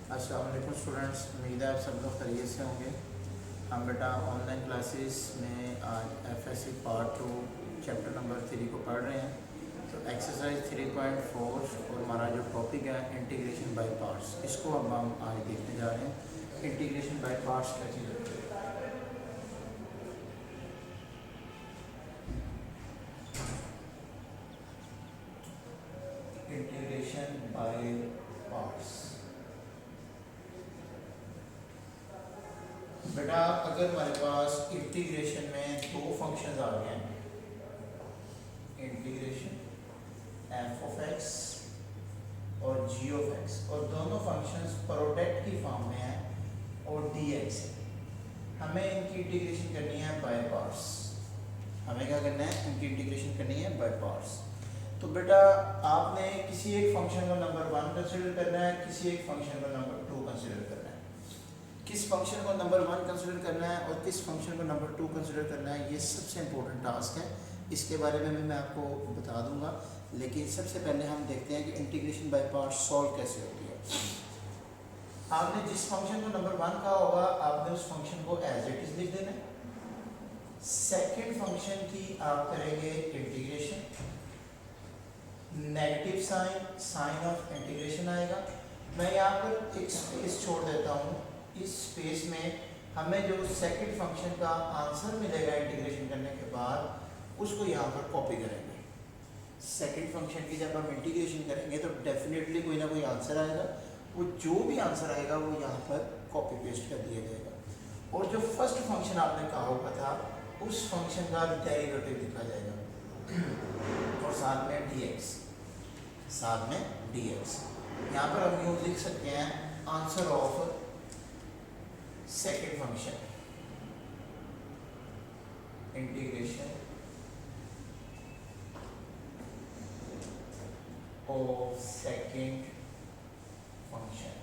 अस्सलाम वालेकुम स्टूडेंट्स, उम्मीद है आप सब लोग खैरियत से होंगे। हम बेटा ऑनलाइन क्लासेस में आज एफएससी पार्ट 2 चैप्टर नंबर 3 को पढ़ रहे हैं। तो एक्सरसाइज 3.4 और हमारा जो टॉपिक है इंटीग्रेशन बाय पार्ट्स, इसको अब हम आज देखने जा रहे हैं। इंटीग्रेशन बाय पार्ट्स क्या चीज़ होती है? इंटीग्रेशन बाय पार्ट्स बेटा, अगर हमारे पास इंटीग्रेशन में दो फंक्शंस आ गए हैं, इंटीग्रेशन एफ ऑफ एक्स और जी ऑफ एक्स, और दोनों फंक्शंस प्रोडक्ट की फॉर्म में हैं और डी एक्स है, हमें इनकी इंटीग्रेशन करनी है बाय पार्ट्स। हमें क्या करना है? इनकी इंटीग्रेशन करनी है बाय पार्ट्स। तो बेटा आपने किसी एक फंक्शन को नंबर 1 कंसिडर करना है, किसी एक फंक्शन को नंबर 2 कंसिडर करना है। किस फंक्शन को नंबर 1 कंसिडर करना है और किस फंक्शन को नंबर 2 कंसिडर करना है, ये सबसे इंपॉर्टेंट टास्क है। इसके बारे में भी मैं आपको बता दूंगा, लेकिन सबसे पहले हम देखते हैं कि इंटीग्रेशन बाय पार्ट्स सॉल्व कैसे होती है। आपने जिस फंक्शन को नंबर 1 कहा होगा, आपने उस फंक्शन को एज इट इज लिख देना है। सेकेंड फंक्शन की आप करेंगे integration, negative sign of integration आएगा। मैं यहाँ पर एक स्पेस छोड़ देता हूँ। इस स्पेस में हमें जो सेकंड फंक्शन का आंसर मिलेगा इंटीग्रेशन करने के बाद, उसको यहाँ पर कॉपी करेंगे। सेकंड फंक्शन की जब हम इंटीग्रेशन करेंगे तो डेफिनेटली कोई ना कोई आंसर आएगा। वो जो भी आंसर आएगा वो यहाँ पर कॉपी पेस्ट कर दिया जाएगा, और जो फर्स्ट फंक्शन आपने कहा हुआ था उस फंक्शन का डेरिवेटिव लिखा जाएगा, और साथ में dx, साथ में dx। यहाँ पर हम यूँ लिख सकते हैं answer of second function, integration of second function.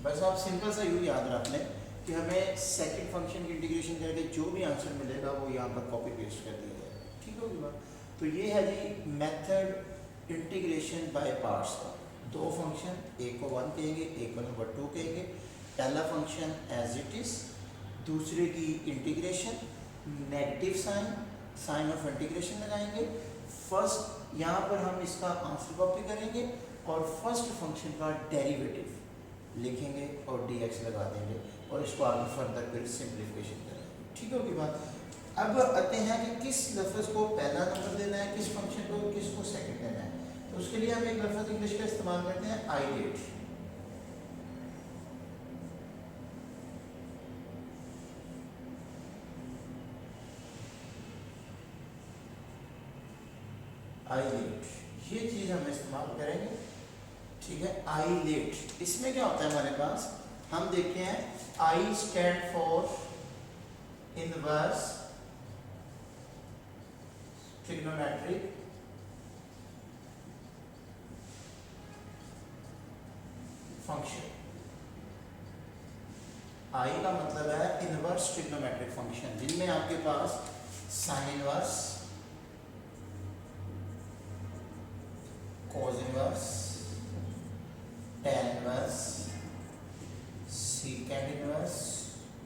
बस आप सिंपल सा यूँ याद रख लें कि हमें सेकेंड फंक्शन की इंटीग्रेशन करके जो भी आंसर मिलेगा वो यहाँ पर कॉपी पेस्ट कर दिया जाएगा। ठीक होगी बात? तो ये है जी मेथड इंटीग्रेशन बाय पार्ट्स का। दो फंक्शन, एक को 1 कहेंगे, एक को नंबर 2 कहेंगे। पहला फंक्शन एज इट इज, दूसरे की integration, negative sign of integration लगाएंगे। फर्स्ट यहाँ पर हम इसका आंसर कॉपी करेंगे और फर्स्ट फंक्शन का डेरिवेटिव लिखेंगे और dx लगा देंगे, और इसको आगे फर्दर फिर सिंप्लीफिकेशन करेंगे। ठीक होगी बात? अब आते हैं कि किस लफ्ज़ को पहला नंबर देना है, किस फंक्शन को किसको सेकंड देना है। तो उसके लिए हम एक लफ्ज़ इंग्लिश का इस्तेमाल करते हैं, आइलेट। आइलेट, ये चीज़ हम इस्तेमाल करेंगे। ठीक है, आइलेट। इसमें क्या होता है हमारे पास, हम देखते हैं I stand for inverse trigonometric function. I का मतलब है इनवर्स ट्रिग्नोमेट्रिक फंक्शन, जिनमें आपके पास sine inverse, cos inverse, tan inverse, secant inverse,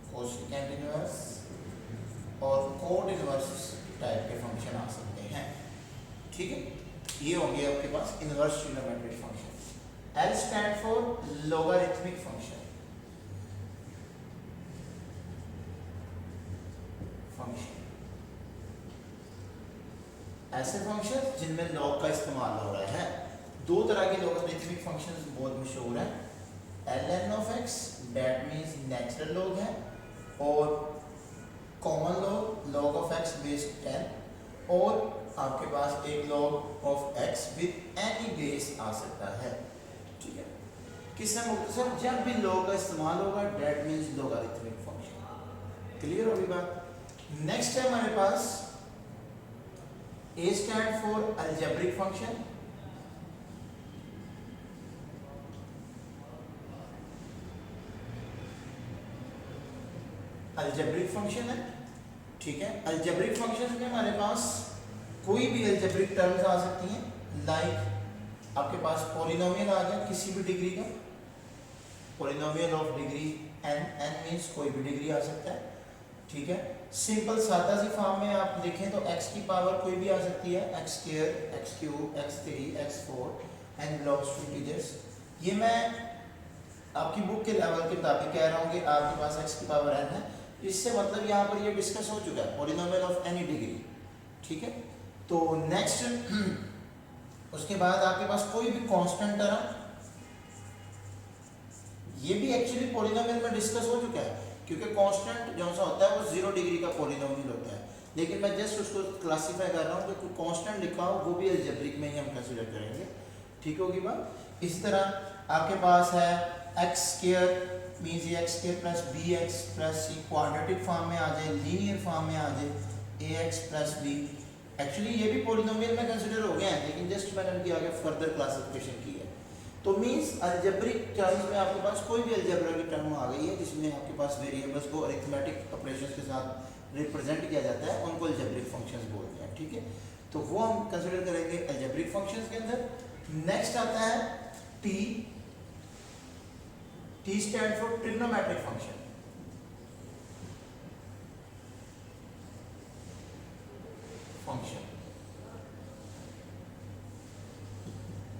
cosecant inverse और कोड इनवर्स टाइप के फंक्शन आ सकते हैं। ठीक है, ये होंगे आपके पास inverse trigonometric function. L stand for logarithmic function, ऐसे फंक्शन जिनमें लॉग का इस्तेमाल हो रहा है। दो तरह के लोगारिथमिक फंक्शंस बहुत मशहूर हैं, ln of x that means natural log है, और common log of x base 10, और आपके पास एक log of x with any base आ सकता है। ठीक है, किससे मुख्तसर जब भी लॉग का इस्तेमाल होगा that means logarithmic function. Clear होगी बात? नेक्स्ट है हमारे पास A stand for algebraic function, algebraic function है। ठीक है, अलजेब्रिक फंक्शन में हमारे पास कोई भी अलजेब्रिक टर्म्स आ सकती हैं, लाइक आपके पास पॉलिनोमियल आ गया किसी भी डिग्री का, polynomial of degree n, n means कोई भी डिग्री आ सकता है, ठीक है। सिंपल सादा सी फॉर्म में आप देखें तो x की पावर कोई भी आ सकती है, x square, x cube, x3, x4 n belongs to integers. ये मैं आपकी बुक के लेवल के मुताबिक कह रहा हूँ कि आपके पास x की पावर n है, इससे मतलब यहाँ पर ये डिस्कस हो चुका है पॉलिनोमियल ऑफ एनी डिग्री, ठीक है। तो नेक्स्ट उसके बाद आपके पास कोई भी कांस्टेंट टर्म, ये भी एक्चुअली पॉलिनोमियल में डिस्कस हो चुका है, क्योंकि कांस्टेंट जो सा होता है वो 0 डिग्री का पॉलिनोमियल होता है, लेकिन मैं जस्ट उसको क्लासीफाई कर रहा हूँ कि कोई कांस्टेंट लिखा हो वो भी अलजेब्रिक में ही हम कंसीडर करेंगे, ठीक होगी बात। इसी तरह आपके पास है एक्स स्क्वायर मीन्स ये x square plus b x plus c quadratic form में आ जाए, लीनियर फॉर्म में आ जाए, a x plus b. Actually ये भी पॉलिनोमियल में कंसीडर हो गया है, लेकिन जस्ट मैंने उनकी आगे फर्दर क्लासिफिकेशन की है। तो मीन्स अलजेब्रिक टर्म्स में आपके पास कोई भी अलजेब्रा की टर्म आ गई है जिसमें आपके पास वेरिएबल्स को अरिथमेटिक ऑपरेशंस के साथ रिप्रेजेंट किया जाता है, उनको अलजेब्रिक फंक्शंस बोलते हैं, ठीक है। तो वो हम कंसीडर करेंगे अलजेब्रिक फंक्शंस के अंदर। नेक्स्ट आता है T, T stand for trigonometric function.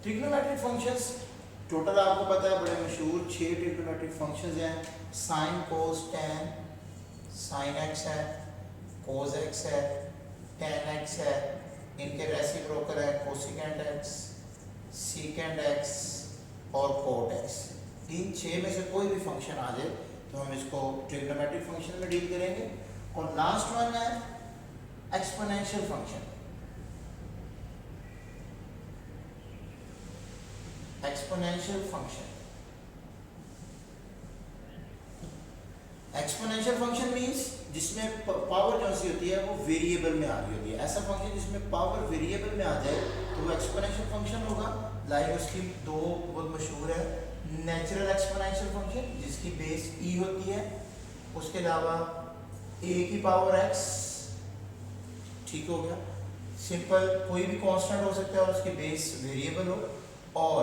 Trigonometric functions total आपको पता है बड़े मशहूर 6 ट्रिग्नोमेट्रिक फंक्शंस हैं, sine cos tan, sine x है, कोस एक्स है, टैन एक्स है, इनके रेसिप्रोकल है कोसिकेंट एक्स, सीकेंट एक्स और कोट एक्स। इन 6 में से कोई भी फंक्शन आ जाए तो हम इसको ट्रिग्नोमेट्रिक फंक्शन में डील करेंगे। और लास्ट वन है exponential function. Exponential function, exponential function means जिसमें पावर जो सी होती है वो वेरिएबल में आ रही होती है। ऐसा फंक्शन जिसमें पावर वेरिएबल में आ जाए तो वो एक्सपोनेंशियल फंक्शन होगा। लाइक उसकी दो बहुत मशहूर है, नेचुरल एक्सपोनेंशियल फंक्शन जिसकी बेस e होती है, उसके अलावा a की पावर x, ठीक हो गया। सिंपल कोई भी कांस्टेंट हो सकता है और उसकी बेस वेरिएबल हो, और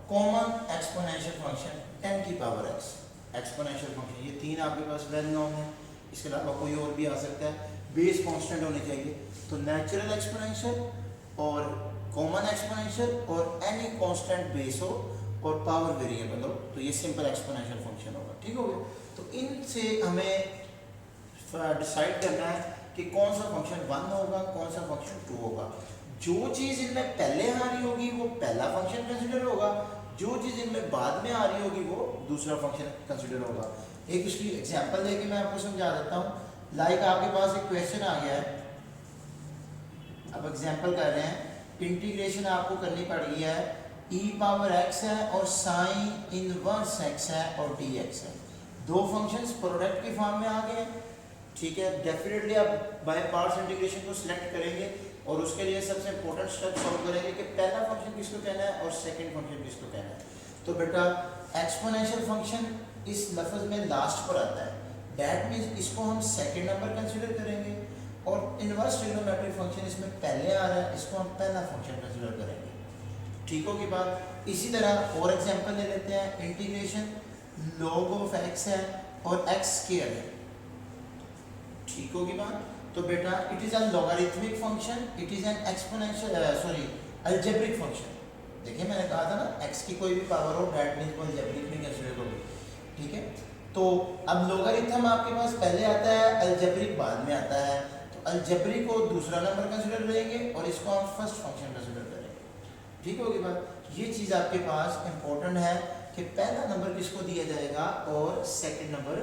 कॉमन एक्सपोनेंशियल फंक्शन 10 की पावर x एक्सपोनेंशियल फंक्शन। ये तीन आपके पास वेल नोन है, इसके अलावा कोई और भी आ सकता है, बेस कांस्टेंट होने चाहिए। तो नेचुरल एक्सपोनेंशियल और कॉमन एक्सपोनेंशियल और एनी कांस्टेंट बेस हो और पावर वेरिएबल हो, तो ये सिंपल एक्सपोनेंशियल फंक्शन होगा, ठीक हो गया। तो इनसे हमें डिसाइड करना है कि कौन सा फंक्शन 1 होगा, कौन सा फंक्शन 2 होगा। जो चीज़ इनमें पहले आ रही होगी वो पहला फंक्शन कंसिडर होगा, जो चीज़ इनमें बाद में आ रही होगी वो दूसरा फंक्शन कंसिडर होगा। एक इसकी एग्जांपल देके मैं आपको समझा देता हूँ। लाइक आपके पास एक क्वेश्चन आ गया है, अब एग्जांपल कर रहे हैं, इंटीग्रेशन आपको करनी पड़ेगी है, e पावर x है और साइन इनवर्स x है और dx है। दो फंक्शंस प्रोडक्ट की फॉर्म में आ गए हैं, ठीक है। डेफिनेटली आप बाय पार्ट्स इंटीग्रेशन को सिलेक्ट करेंगे और उसके लिए सबसे इंपॉर्टेंट स्टेप सॉल्व करेंगे कि पहला फंक्शन किसको कहना है और सेकंड फंक्शन किसको कहना है। तो बेटा एक्सपोनेंशियल फंक्शन इस लफ्ज में लास्ट पर आता है, दैट मीन्स इसको हम सेकंड नंबर कंसीडर करेंगे, और इनवर्स ट्रिग्नोमेट्रिक फंक्शन इसमें पहले आ रहा है, इसको हम पहला फंक्शन कंसीडर करेंगे, ठीक होगी बात। इसी तरह और एग्जांपल ले लेते हैं, इंटीग्रेशन log ऑफ x है और x स्क्वायर है, ठीक होगी बात। तो बेटा it is a logarithmic function, it is an exponential algebraic function. देखिए मैंने कहा था ना x की कोई भी पावर हो दैट मींस वो अलजेब्रिक में कंसीडर होगी, ठीक है। तो अब लॉगरिथम आपके पास पहले आता है, अलजेब्रिक बाद में आता है, तो अलजेब्रिक को दूसरा नंबर कंसीडर करेंगे और इसको हम फर्स्ट फंक्शन कंसीडर करेंगे, ठीक होगी बात। ये चीज़ आपके पास इंपॉर्टेंट है कि पहला नंबर किसको दिया जाएगा और सेकंड नंबर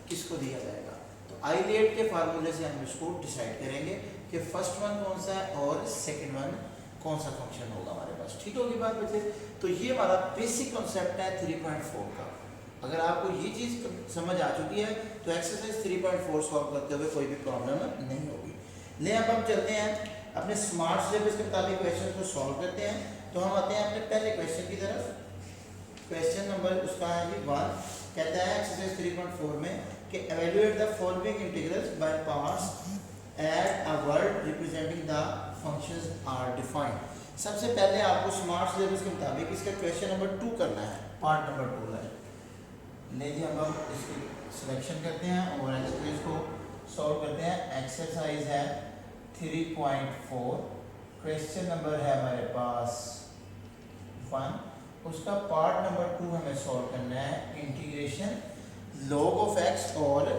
किसको दिया जाएगा। तो आईलेट के फार्मूले से हम इसको डिसाइड करेंगे कि फर्स्ट वन कौन सा है और सेकंड वन कौन सा फंक्शन होगा हमारे पास, ठीक होगी बात बच्चे। तो ये हमारा बेसिक कॉन्सेप्ट है 3.4 का। अगर आपको ये चीज़ समझ आ चुकी है तो एक्सरसाइज 3.4 सॉल्व करते हुए कोई भी प्रॉब्लम नहीं होगी। ले अब हम चलते हैं अपने स्मार्ट सिलेबस के मुताबिक क्वेश्चन को सॉल्व करते हैं। तो हम आते हैं अपने पहले क्वेश्चन की तरफ। क्वेश्चन नंबर उसका है जी 1, कहता है एक्सरसाइज 3.4 में कि evaluate the following integrals by parts at a word representing the functions are defined. सबसे पहले आपको स्मार्ट सिलेबस के मुताबिक इसका क्वेश्चन नंबर 2 करना है, पार्ट नंबर 2 है। लेकिन अब हम इसकी सिलेक्शन करते हैं और एक्सरसाइज को सॉल्व करते हैं। एक्सरसाइज है 3.4, क्वेश्चन नंबर है हमारे पास 1, उसका पार्ट नंबर 2 हमें सॉल्व करना है। इंटीग्रेशन log ऑफ x और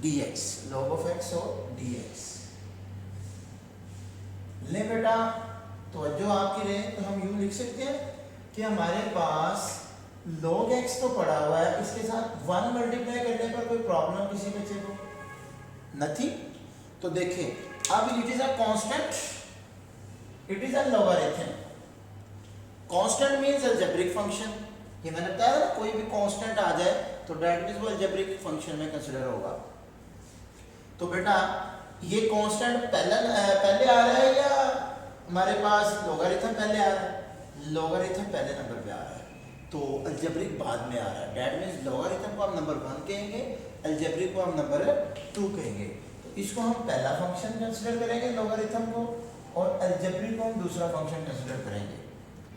dx, log ऑफ x और dx। ले बेटा तो जो आपकी रहे तो हम यूं लिख सकते हैं कि हमारे पास log x तो पड़ा हुआ है, इसके साथ 1 मल्टीप्लाई करने पर कोई प्रॉब्लम किसी बच्चे को नहीं। तो देखें अब it is a constant, it is a logarithm. Constant means algebraic function. ये मैंने बताया ना, कोई भी कांस्टेंट आ जाए तो दैट मींस वो अलजेब्रिक फंक्शन में कंसीडर होगा। तो बेटा ये कांस्टेंट पहले आ रहा है या हमारे पास लॉगरिथम पहले आ रहा है? लॉगरिथम पहले नंबर पे आ रहा है तो अलजेब्रिक बाद में आ रहा है। दैट मींस लॉगरिथम को हम नंबर 1 कहेंगे, अलजेब्रिक को हम नंबर 2 कहेंगे। तो इसको हम पहला फंक्शन कंसीडर करेंगे लॉगरिथम को, और अलजेब्रिक को हम दूसरा फंक्शन कंसीडर करेंगे।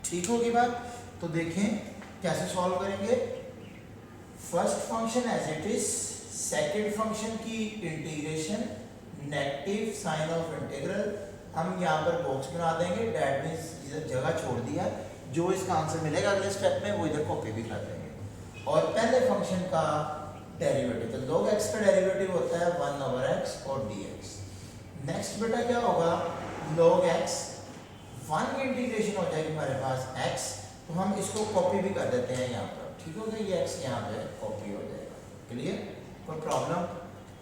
ठीक होगी बात? तो देखें कैसे सॉल्व करेंगे। First function as it is, second function की integration, negative sign of integral हम यहाँ पर बॉक्स बना देंगे। दैट मींस इधर जगह छोड़ दिया, जो इसका आंसर मिलेगा अगले स्टेप में वो इधर कॉपी भी कर देंगे। और पहले फंक्शन का डेरिवेटिव, तो log x का डेरिवेटिव होता है 1/x और dx। नेक्स्ट बेटा क्या होगा, log x 1 की इंटीग्रेशन हो जाएगी हमारे पास x, तो हम इसको कॉपी भी कर देते हैं यहाँ पर। ठीक हो गया, ये x यहाँ पे कॉपी हो जाएगा। क्लियर? कोई प्रॉब्लम?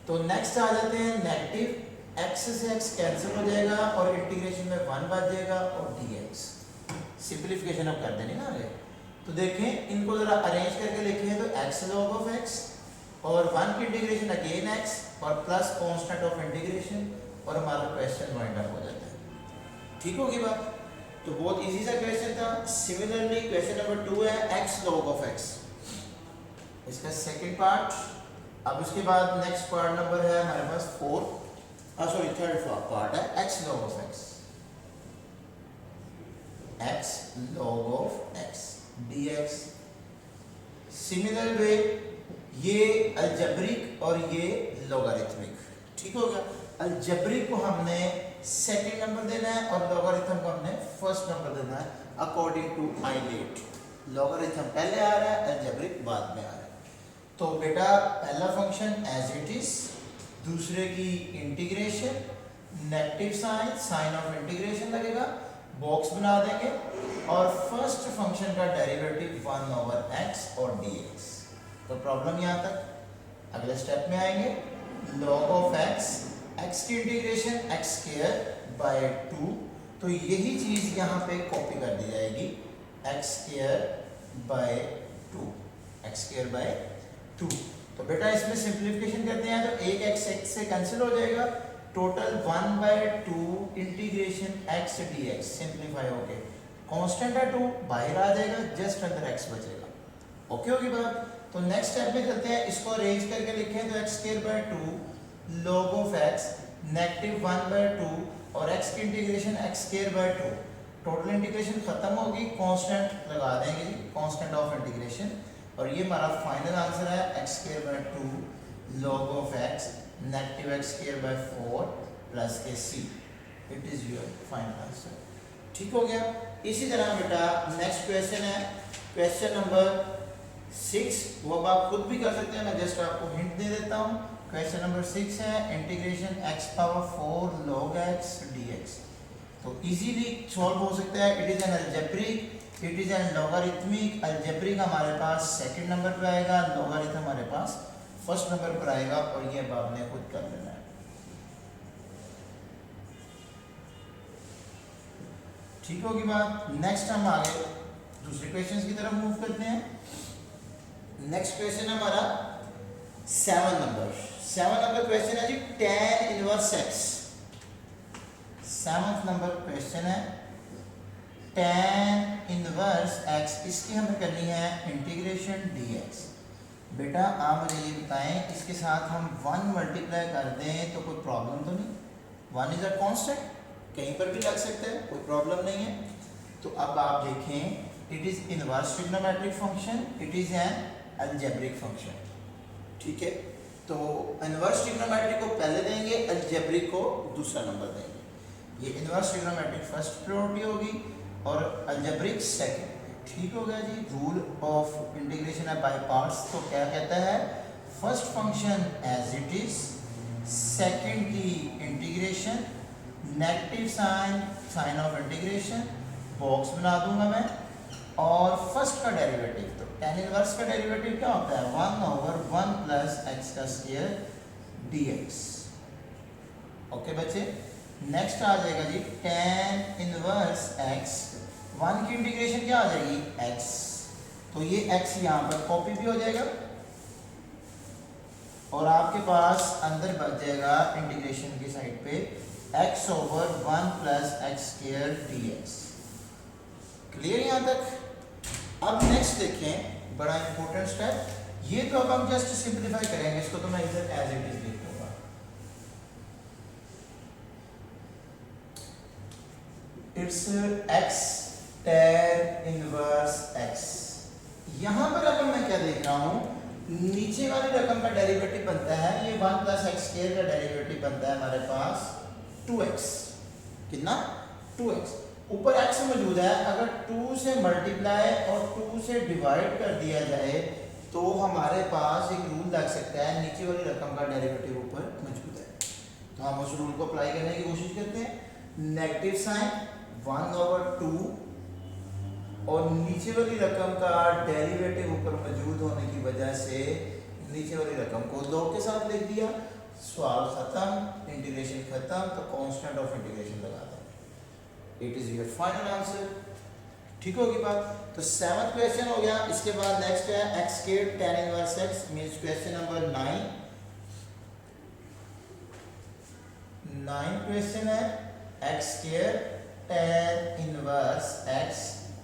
तो नेक्स्ट आ जाते हैं नेगेटिव, x से x कैंसिल हो जाएगा और इंटीग्रेशन में 1 बच जाएगा और dx। सिंपलीफिकेशन अब कर देनी ना आगे। तो देखें इनको जरा अरेंज करके लिखें तो x log of x और 1 की इंटीग्रेशन अगेन x और प्लस कांस्टेंट ऑफ इंटीग्रेशन, और हमारा क्वेश्चन वाइंड अप हो जाता है। ठीक होगी बात? तो बहुत इजी सा क्वेश्चन था। सिमिलरली क्वेश्चन नंबर 2 है x log of x, इसका सेकंड पार्ट। अब उसके बाद नेक्स्ट पार्ट नंबर है हमारे पास 4, सॉरी थर्ड पार्ट है x log of x, x log of x dx। Similar way ये अलजेब्रिक और ये लॉगरिथमिक। ठीक हो गया? अलजेब्रिक को हमने सेकंड नंबर देना है और लॉगरिथम को हमने फर्स्ट नंबर देना है अकॉर्डिंग टू आइलेट। लॉगरिथम पहले आ रहा है, अलजेब्रिक बाद में आ रहा है। तो बेटा पहला फंक्शन एज इट इज, दूसरे की integration, negative sign, sign of integration लगेगा, बॉक्स बना देंगे, और फर्स्ट फंक्शन का डेरिवेटिव 1/x और dx। तो प्रॉब्लम यहाँ तक। अगले स्टेप में आएंगे, log ऑफ x, x की इंटीग्रेशन x² 2, तो यही चीज यहाँ पे कॉपी कर दी जाएगी, x² 2। तो बेटा इसमें सिंप्लीफिकेशन करते हैं तो एक x से कैंसिल हो जाएगा, total 1/2 integration x dx simplify हो गए। कांस्टेंट है 2 बाहर आ जाएगा, जस्ट अंदर x बचेगा। ओके होगी बात? तो नेक्स्ट स्टेप में चलते हैं, इसको अरेंज करके लिखें तो x² 2 log of x negative 1/2 और x की इंटीग्रेशन x² 2। टोटल इंटीग्रेशन खत्म होगी, कांस्टेंट लगा देंगे जी, कांस्टेंट ऑफ इंटीग्रेशन, और ये हमारा फाइनल आंसर है x² 2 log of x negative x² 4 plus के c। It is your final answer. ठीक हो गया? इसी तरह बेटा नेक्स्ट क्वेश्चन है क्वेश्चन नंबर 6, वो अब आप खुद भी कर सकते हैं, मैं जस्ट आपको हिंट दे देता हूँ। क्वेश्चन नंबर 6 है integration x⁴ log x dx। तो इजीली सॉल्व हो सकता है। It is an algebraic, it is an logarithmic. Algebraic हमारे पास सेकंड नंबर पर आएगा, लॉगरिथम हमारे पास फर्स्ट नंबर पर आएगा, और ये अब आपने खुद कर लेना है। ठीक होगी बात? नेक्स्ट हम आगे दूसरे क्वेश्चंस की तरफ मूव करते हैं। नेक्स्ट क्वेश्चन है हमारा 7 नंबर क्वेश्चन है जी tan inverse x। 7th number question है tan इनवर्स x, इसकी हमें करनी है इंटीग्रेशन dx। बेटा आप मुझे ये बताएं, इसके साथ हम 1 मल्टीप्लाई कर दें तो कोई प्रॉब्लम तो नहीं? 1 इज अ कांस्टेंट, कहीं पर भी लग सकता है, कोई प्रॉब्लम नहीं है। तो अब आप देखें, it is inverse trigonometric function, it is an algebraic function. ठीक है, तो इनवर्स ट्रिग्नोमेट्रिक को पहले देंगे, अलजेब्रिक को दूसरा नंबर देंगे। ये इनवर्स ट्रिग्नोमेट्रिक फर्स्ट प्रायोरिटी होगी और अलजेब्रिक सेकंड। ठीक हो गया जी। रूल ऑफ इंटीग्रेशन है बाय पार्ट्स, तो क्या कहता है, first function as it is, second की integration, negative sign, sign of integration, box बना दूंगा मैं, और फर्स्ट का डेरिवेटिव, तो tan इनवर्स का डेरिवेटिव क्या होता है, 1/1 प्लस एक्स का स्क्वायर dx। ओके बच्चे, नेक्स्ट आ जाएगा जी tan इनवर्स x, 1 की इंटीग्रेशन क्या आ जाएगी, x, तो ये x यहाँ पर कॉपी भी हो जाएगा और आपके पास अंदर बच जाएगा इंटीग्रेशन की साइड पे x/1 plus x square dx। Clear यहाँ तक। अब नेक्स्ट देखें, बड़ा इंपॉर्टेंट स्टेप, ये तो अब हम जस्ट सिंपलीफाई करेंगे इसको, तो मैं इधर एज इट इज लिख दूंगा। It's x tan inverse x। यहां पर अब मैं क्या देख रहा हूं, नीचे वाली रकम का डेरिवेटिव बनता है, ये 1 प्लस एक्स स्क्वायर का डेरिवेटिव बनता है हमारे पास 2x। कितना, 2x। ऊपर x मौजूद है, अगर 2 से मल्टीप्लाई और 2 से डिवाइड कर दिया जाए तो हमारे पास एक रूल लग सकता है, नीचे वाली रकम का डेरिवेटिव ऊपर मौजूद है, तो हम उस रूल को अप्लाई करने की कोशिश करते हैं। नेगेटिव साइन 1/2 और नीचे वाली रकम का डेरिवेटिव ऊपर मौजूद होने की वजह से नीचे वाली रकम को 2 के साथ लिख दिया, सवाल खत्म, इंटीग्रेशन खत्म, तो कांस्टेंट ऑफ इंटीग्रेशन लगा दें। It is your final answer. ठीक होगी बात। तो 7th क्वेश्चन हो गया। इसके बाद नेक्स्ट है x square tan inverse x, means question number 9 question है x square tan inverse x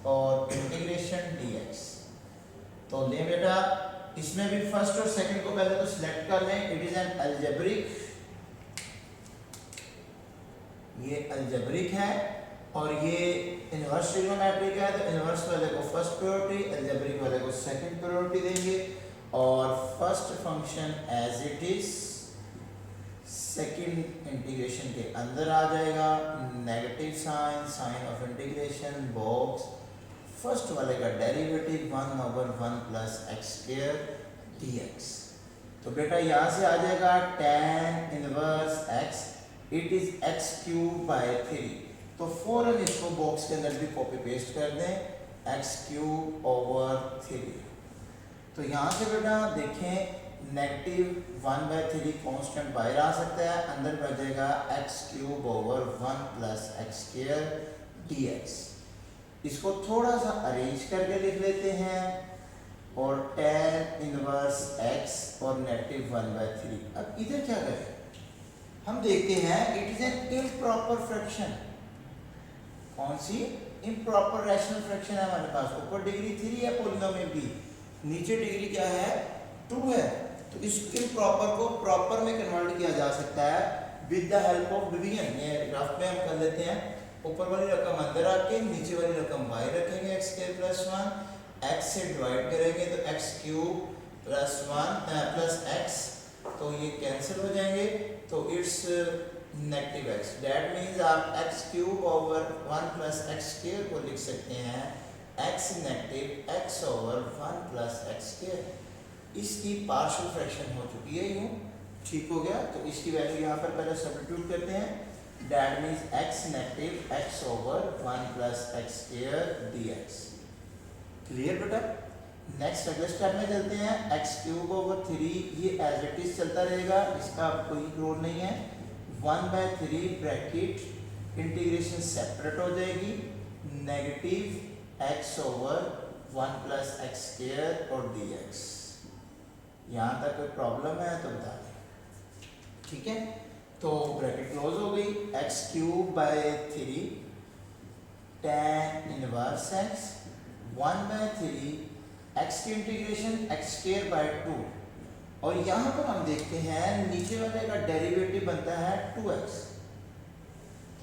और इंटीग्रेशन dx। तो ले बेटा, इसमें भी फर्स्ट और सेकंड को पहले तो सिलेक्ट कर लें। इट इज एन अलजेब्रिक, ये अलजेब्रिक है और ये इनवर्स ट्रिग्नोमेट्रिक है, तो इनवर्स वाले को फर्स्ट प्रायोरिटी, अलजेब्रिक वाले को सेकंड प्रायोरिटी देंगे। और first function as it is, second integration के अंदर आ जाएगा, negative sign, sign of integration, box, first वाले का derivative 1/1 plus x square dx। तो बेटा यहाँ से आ जाएगा tan inverse x, it is x³/3, तो फौरन इसको बॉक्स के अंदर भी कॉपी पेस्ट कर दें, x³/3। तो यहाँ से बेटा देखें, नेगेटिव 1/3 कांस्टेंट बाहर आ सकता है, अंदर बच जाएगा x³/1 plus x square dx। इसको थोड़ा सा अरेंज करके लिख लेते हैं, और tan इनवर्स x और नेगेटिव 1/3। अब इधर क्या करें, हम देखते हैं, it is an improper fraction. कौन सी, इम्प्रॉपर रैशनल फ्रैक्शन है हमारे पास। ऊपर डिग्री 3 है पॉलिनोमियल की, नीचे डिग्री क्या है, 2 है। तो इस इम्प्रॉपर को प्रॉपर में कन्वर्ट किया जा सकता है with the help of division. ये ग्राफ में हम कर लेते हैं, ऊपर वाली रकम अंदर आके नीचे वाली रकम बाहर रखेंगे, x² + 1, x से डिवाइड करेंगे तो x³ + 1 प्लस x, तो ये कैंसिल हो जाएंगे, तो it's negative x। That means आप x³/1 प्लस एक्स स्क्वायर को लिख सकते हैं x negative x/1 plus x square. इसकी पार्शियल फ्रैक्शन हो चुकी है यूँ, ठीक हो गया। तो इसकी वैल्यू यहाँ पर पहले सब्स्टिट्यूट करते हैं, that means x negative x/1 plus x square dx। Clear बेटा। नेक्स्ट अगले स्टेप में चलते हैं, x³/3, ये एज इट इज चलता रहेगा, इसका कोई रोल नहीं है। 1/3 ब्रैकेट इंटीग्रेशन सेपरेट हो जाएगी, negative x/1 plus x square और dx। यहाँ तक कोई प्रॉब्लम है तो बता दें, ठीक है। तो ब्रैकेट क्लोज हो गई, x³/3 tan inverse x, 1/3 x की इंटीग्रेशन x²/2, और यहाँ पर हम देखते हैं नीचे वाले का डेरिवेटिव बनता है 2x।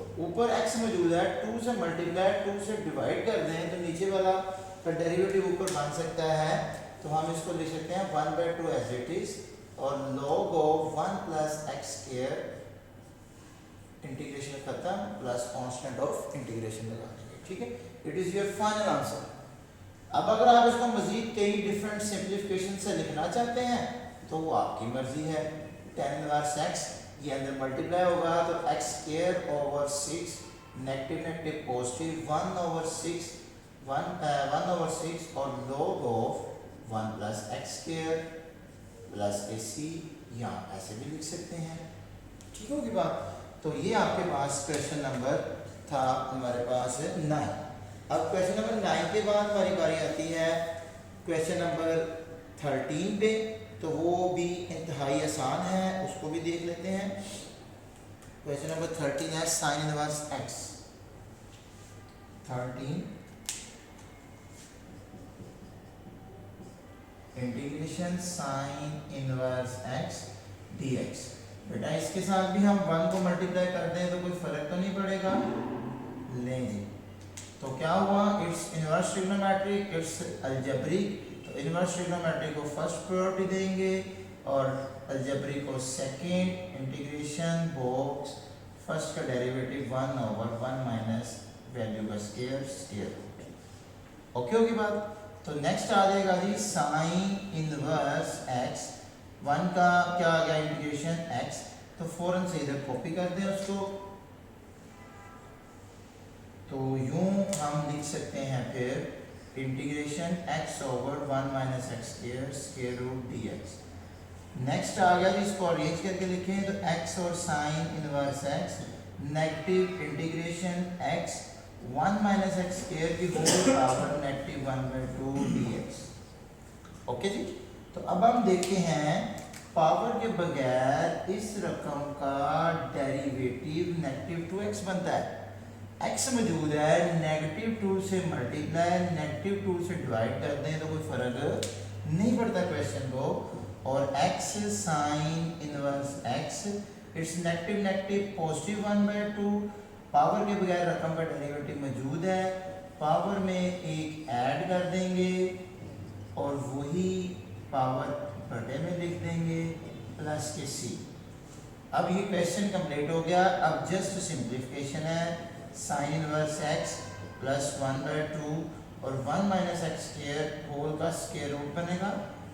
तो ऊपर x मौजूद है, 2 से मल्टीप्लाई 2 से डिवाइड कर दें तो नीचे वाला का डेरिवेटिव ऊपर बन सकता है। तो हम इसको लिख सकते हैं 1/2 एज इट इज और log of 1 plus x square integration खत्म प्लस कांस्टेंट ऑफ इंटीग्रेशन लगा देंगे। ठीक है, it is your final answer. अब अगर आप इसको मजीद कई डिफरेंट सिंप्लीफिकेशन से लिखना चाहते हैं तो वो आपकी मर्जी है। tan इनवर्स x ये अंदर मल्टीप्लाई होगा तो x square over 6 negative negative positive 1/6 और log of 1 plus x square plus AC यहाँ ऐसे भी लिख सकते हैं। ठीक होगी बात। तो ये आपके पास क्वेश्चन नंबर था हमारे पास 9। अब क्वेश्चन नंबर 9 के बाद हमारी बारी आती है क्वेश्चन नंबर 13 पे। तो वो भी इंतहाई आसान है, उसको भी देख लेते हैं। क्वेश्चन नंबर 13 है sine inverse x। 13 integration sign inverse x dx। बेटा इसके साथ भी हम 1 को मल्टीप्लाई कर दें तो कोई फर्क तो नहीं पड़ेगा। लें जी, तो क्या हुआ, it's inverse trigonometric, it's algebraic. तो इनवर्स ट्रिग्नोमेट्रिक को फर्स्ट प्रायोरिटी देंगे और अलजेब्रिक को सेकंड। इंटीग्रेशन बॉक्स फर्स्ट का डेरिवेटिव 1/1 माइनस वैल्यू का स्क्वायर रूट। ओके होगी बात। तो नेक्स्ट आ जाएगा जी साइन इनवर्स x। 1 का क्या आ गया इंटीग्रेशन x, तो फौरन से इधर कॉपी कर दें उसको। तो यूं हम लिख सकते हैं फिर integration x over 1 minus x square root dx। Next आ गया जी, इसको अरेंज करके लिखें तो x और sine inverse x negative integration x 1 minus x square की whole power negative 1/2 dx। Okay जी। तो अब हम देखते हैं पावर के बगैर इस रकम का डेरिवेटिव नेगेटिव 2x बनता है। x मौजूद है, नेगेटिव 2 से मल्टीप्लाई नेगेटिव 2 से डिवाइड कर दें तो कोई फर्क नहीं पड़ता क्वेश्चन को। और x sign inverse x it's negative negative positive 1/2। Power के बगैर रकम का डेरिवेटिव मौजूद है, पावर में एक ऐड कर देंगे और वही पावर बटे में लिख देंगे प्लस के c। अब ये क्वेश्चन कंप्लीट हो गया। अब जस्ट सिंप्लीफिकेशन है, साइन इनवर्स x प्लस 1/2 और 1 माइनस एक्स स्क्वायर होल का स्क्वायर रूट बनेगा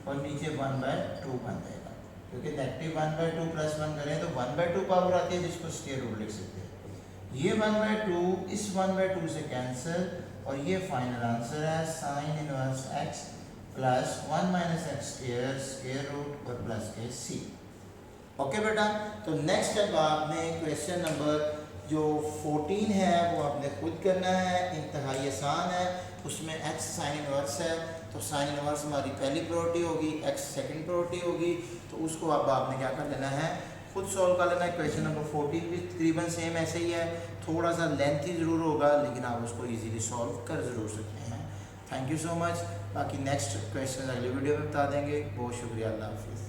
और नीचे 1/2 बन जाएगा, क्योंकि नेगेटिव 1/2 प्लस 1 करें तो 1/2 पावर आती है जिसको स्क्वायर रूट लिख सकते हैं। ये 1/2 इस 1/2 से कैंसिल और ये फाइनल आंसर है sine inverse x plus 1 minus x square square root और प्लस के c। ओके बेटा। तो नेक्स्ट अब आपने क्वेश्चन नंबर जो 14 है वो आपने खुद करना है, इंतहाई आसान है। उसमें x साइन इनवर्स है तो साइन इनवर्स हमारी पहली प्रायोरिटी होगी, x सेकंड प्रायोरिटी होगी। तो उसको अब आपने क्या कर लेना है, खुद सॉल्व कर लेना है। क्वेश्चन नंबर 14 भी तकरीबन सेम ऐसे ही है, थोड़ा सा लेंथी ज़रूर होगा लेकिन आप उसको इजीली सॉल्व कर ज़रूर सकते हैं। Thank you so much. बाकी नेक्स्ट क्वेश्चन अगली वीडियो में बता देंगे। बहुत शुक्रिया, अल्लाह हाफिज़।